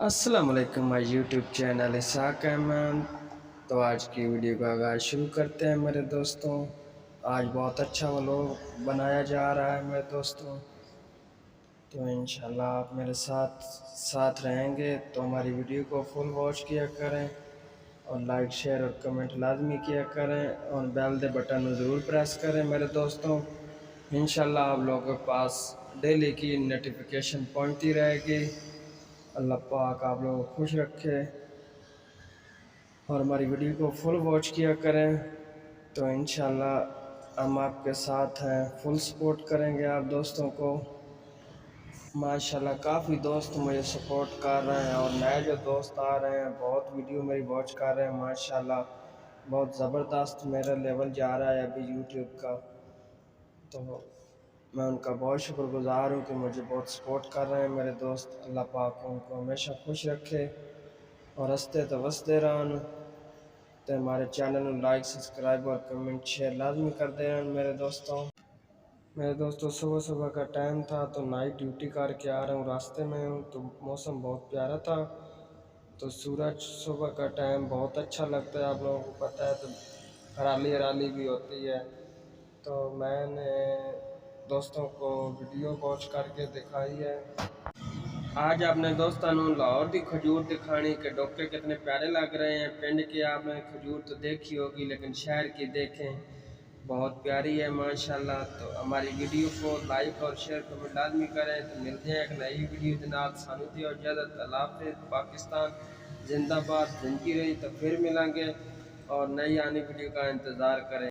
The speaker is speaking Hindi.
अस्सलाम वालेकुम my YouTube channel Isaq Ahmad. तो आज की वीडियो का आगाज़ शुरू करते हैं मेरे दोस्तों। आज बहुत अच्छा व्लॉग बनाया जा रहा है मेरे दोस्तों। तो इंशाल्लाह आप मेरे साथ साथ रहेंगे तो हमारी वीडियो को फुल वॉच किया करें और लाइक शेयर और कमेंट लाजमी किया करें और बेल दे बटन को ज़रूर प्रेस करें मेरे दोस्तों। इंशाल्लाह आप लोगों के पास डेली की नोटिफिकेशन पहुंचती रहेगी। अल्लाह पाक आप लोगों को खुश रखे और हमारी वीडियो को फुल वॉच किया करें। तो इंशाल्लाह हम आपके साथ हैं, फुल सपोर्ट करेंगे आप दोस्तों को। माशाल्लाह काफ़ी दोस्त मुझे सपोर्ट कर रहे हैं और नए जो दोस्त आ रहे हैं बहुत वीडियो मेरी वॉच कर रहे हैं। माशाल्लाह बहुत ज़बरदस्त मेरा लेवल जा रहा है अभी यूट्यूब का। तो मैं उनका बहुत शुक्रगुज़ार हूँ कि मुझे बहुत सपोर्ट कर रहे हैं मेरे दोस्त। अल्लाह पाक उनको हमेशा खुश रखे और हंसते तो वसते रहन। तो हमारे चैनल को लाइक सब्सक्राइब और कमेंट शेयर लाजमी कर दें मेरे दोस्तों सुबह सुबह का टाइम था तो नाइट ड्यूटी करके आ रहा हूँ, रास्ते में हूँ तो मौसम बहुत प्यारा था। तो सूरज सुबह का टाइम बहुत अच्छा लगता है, आप लोगों को पता है। तो हराली हराली भी होती है। तो मैंने दोस्तों को वीडियो वॉच करके दिखाई है। आज आपने दोस्तों लाहौर की खजूर दिखानी के डॉक्टर कितने प्यारे लग रहे हैं। पिंड की आपने खजूर तो देखी होगी लेकिन शहर की देखें, बहुत प्यारी है माशाल्लाह। तो हमारी वीडियो को लाइक और शेयर कमेंट लाजमी करें। तो मिलते हैं एक नई वीडियो के साथ। सानुती और इजाज़त, अल्लाह हाफ़िज़। पाकिस्तान जिंदाबाद, जिंदगी रही। तो फिर मिलेंगे और नई आने वीडियो का इंतज़ार करें।